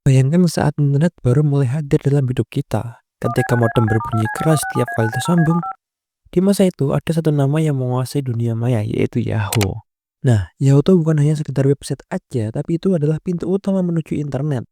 Bayangkan saat internet baru mulai hadir dalam hidup kita. Ketika modem berbunyi keras setiap kali tersambung, di masa itu ada satu nama yang menguasai dunia maya, yaitu Yahoo. Nah, Yahoo itu bukan hanya sekedar website aja, tapi itu adalah pintu utama menuju internet.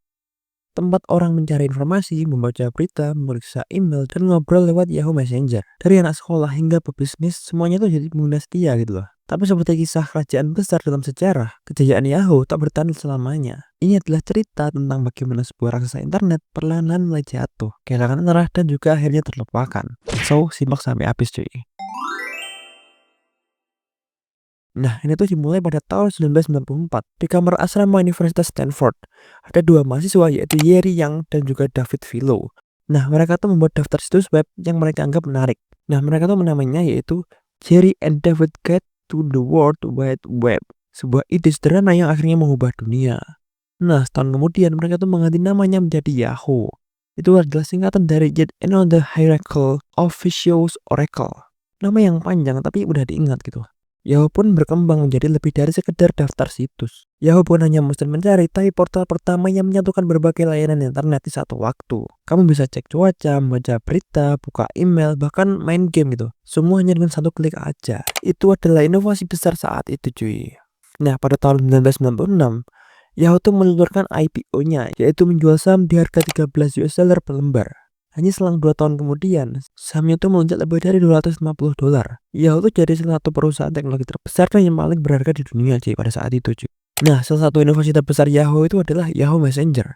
Tempat orang mencari informasi, membaca berita, memeriksa email, dan ngobrol lewat Yahoo Messenger. Dari anak sekolah hingga pebisnis, semuanya itu jadi pengguna setia gitu loh. Tapi seperti kisah kerajaan besar dalam sejarah, kejayaan Yahoo tak bertahan selamanya. Ini adalah cerita tentang bagaimana sebuah raksasa internet perlahan-lahan mulai jatuh, kehilangan arah, dan juga akhirnya terlupakan. So, simak sampai habis cuy. Nah, ini tuh dimulai pada tahun 1994 di kamar asrama Universitas Stanford. Ada dua mahasiswa yaitu Jerry Yang dan juga David Filo. Nah, mereka tuh membuat daftar situs web yang mereka anggap menarik. Nah, mereka tuh menamainya yaitu Jerry and David Guide to the World Wide Web. Sebuah ide sederhana yang akhirnya mengubah dunia. Nah, setahun kemudian mereka tuh mengganti namanya menjadi Yahoo. Itu adalah singkatan dari Yet Another Hierarchical Officious Oracle. Nama yang panjang tapi udah diingat gitu. Yahoo pun berkembang menjadi lebih dari sekedar daftar situs. Yahoo bukan hanya mesin mencari, tapi portal pertama yang menyatukan berbagai layanan internet di satu waktu. Kamu bisa cek cuaca, membaca berita, buka email, bahkan main game gitu. Semuanya dengan satu klik aja. Itu adalah inovasi besar saat itu cuy. Nah, pada tahun 1996, Yahoo tuh meluncurkan IPO-nya, yaitu menjual saham di harga 13 US dollar per lembar. Hanya selang 2 tahun kemudian, sahamnya itu melonjak lebih dari $250. Yahoo itu jadi salah satu perusahaan teknologi terbesar dan yang paling berharga di dunia cuy pada saat itu cuy. Nah, salah satu inovasi terbesar Yahoo itu adalah Yahoo Messenger.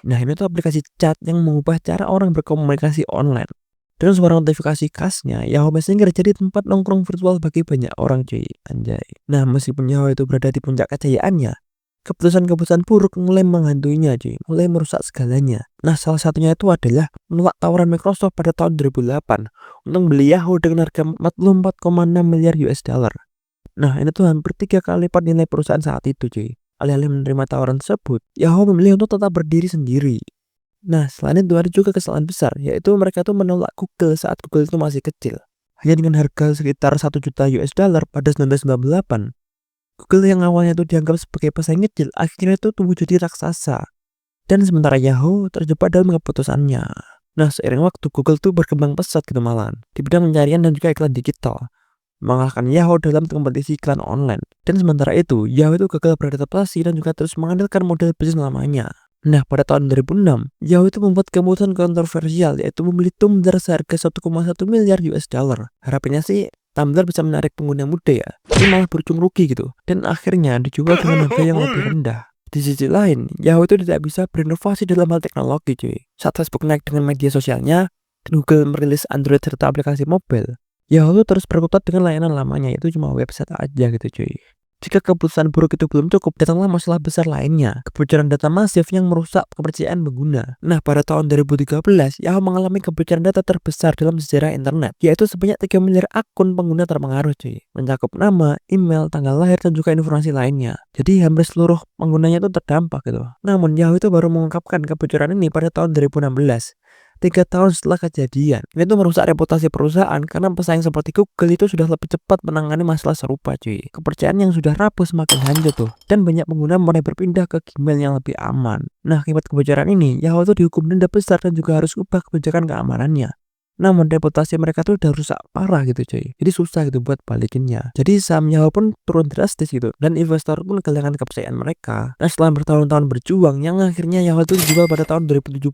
Nah, ini tuh aplikasi chat yang mengubah cara orang berkomunikasi online. Dengan suara notifikasi khasnya, Yahoo Messenger jadi tempat nongkrong virtual bagi banyak orang cuy, anjay. Nah, meskipun Yahoo itu berada di puncak kejayaannya, keputusan-keputusan buruk mulai menghantuinya cuy, mulai merusak segalanya. Nah, salah satunya itu adalah menolak tawaran Microsoft pada tahun 2008 untuk membeli Yahoo dengan harga 44,6 miliar US dollar. Nah, ini tuh hampir 3 kali lipat nilai perusahaan saat itu cuy. Alih-alih menerima tawaran tersebut, Yahoo memilih untuk tetap berdiri sendiri. Nah, selain itu ada juga kesalahan besar, yaitu mereka tuh menolak Google saat Google itu masih kecil. Hanya dengan harga sekitar 1 juta US dollar pada 1998, Google yang awalnya itu dianggap sebagai pesaing kecil akhirnya itu tumbuh jadi raksasa. Dan sementara Yahoo terjebak dalam keputusannya. Nah, seiring waktu Google tuh berkembang pesat gitu malahan di bidang pencarian dan juga iklan digital, mengalahkan Yahoo dalam kompetisi iklan online. Dan sementara itu, Yahoo itu gagal beradaptasi dan juga terus mengandalkan model bisnis lamanya. Nah, pada tahun 2006, Yahoo itu membuat keputusan kontroversial yaitu membeli Tumblr seharga 1,1 miliar US dollar. Harapannya sih Tumblr bisa menarik pengguna muda ya, tapi malah berujung rugi gitu. Dan akhirnya dijual dengan harga yang lebih rendah. Di sisi lain, Yahoo itu tidak bisa berinovasi dalam hal teknologi cuy. Saat Facebook naik dengan media sosialnya, dan Google merilis Android serta aplikasi mobile, Yahoo itu terus berkutat dengan layanan lamanya, itu cuma website aja gitu cuy. Jika keputusan buruk itu belum cukup, datanglah masalah besar lainnya, kebocoran data masif yang merusak kepercayaan pengguna. Nah, pada tahun 2013, Yahoo mengalami kebocoran data terbesar dalam sejarah internet, yaitu sebanyak 3 miliar akun pengguna terpengaruh cuy, mencakup nama, email, tanggal lahir, dan juga informasi lainnya. Jadi hampir seluruh penggunanya itu terdampak gitu. Namun Yahoo itu baru mengungkapkan kebocoran ini pada tahun 2016. 3 tahun setelah kejadian. Ini tuh merusak reputasi perusahaan karena pesaing seperti Google itu sudah lebih cepat menangani masalah serupa cuy. Kepercayaan yang sudah rapuh semakin hancur tuh. Dan banyak pengguna mulai berpindah ke Gmail yang lebih aman. Nah, akibat kebocoran ini, Yahoo tuh dihukum denda besar dan juga harus ubah kebijakan keamanannya. Namun reputasi mereka tuh udah rusak parah gitu cuy. Jadi susah gitu buat balikinnya. Jadi saham Yahoo pun turun drastis gitu. Dan investor pun kehilangan kepercayaan mereka. Nah, setelah bertahun-tahun berjuang, yang akhirnya Yahoo tuh dijual pada tahun 2017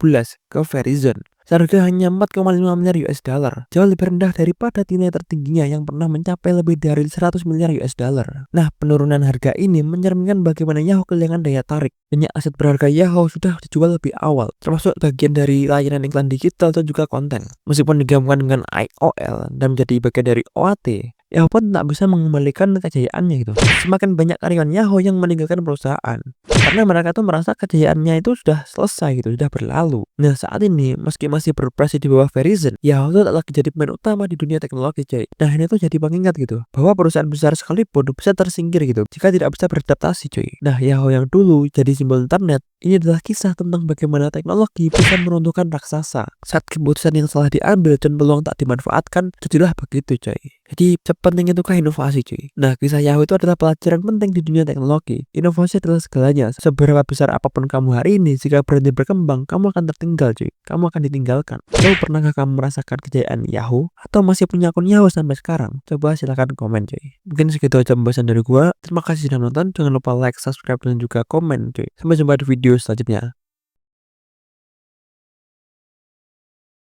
ke Verizon. Seharga hanya 4,5 miliar US dollar, jauh lebih rendah daripada nilai tertingginya yang pernah mencapai lebih dari 100 miliar US dollar. Nah, penurunan harga ini mencerminkan bagaimana Yahoo kehilangan daya tarik. Banyak aset berharga Yahoo sudah dijual lebih awal, termasuk bagian dari layanan iklan digital dan juga konten. Meskipun digabungkan dengan IOL dan menjadi bagian dari OAT, Yahoo pun tak bisa mengembalikan kejayaannya gitu. Semakin banyak karyawan Yahoo yang meninggalkan perusahaan karena mereka tuh merasa kejayaannya itu sudah selesai gitu, sudah berlalu. Nah, saat ini meski masih beroperasi di bawah Verizon, Yahoo tuh tak lagi jadi pemain utama di dunia teknologi cuy. Nah, ini tuh jadi pengingat gitu bahwa perusahaan besar sekalipun bisa tersingkir gitu jika tidak bisa beradaptasi cuy. Nah, Yahoo yang dulu jadi simbol internet, ini adalah kisah tentang bagaimana teknologi bisa meruntuhkan raksasa. Saat keputusan yang salah diambil dan peluang tak dimanfaatkan, jadilah begitu cuy. Jadi sepenting itukah inovasi cuy. Nah, kisah Yahoo itu adalah pelajaran penting di dunia teknologi. Inovasi adalah segalanya seberapa besar apapun kamu hari ini, jika berhenti berkembang, kamu akan tertinggal cuy, kamu akan ditinggalkan. So, pernahkah kamu merasakan kejayaan Yahoo? Atau masih punya akun Yahoo sampai sekarang? Coba silahkan komen cuy. Mungkin segitu aja pembahasan dari gua. Terima kasih sudah nonton, jangan lupa like, subscribe, dan juga komen cuy. Sampai jumpa di video selanjutnya.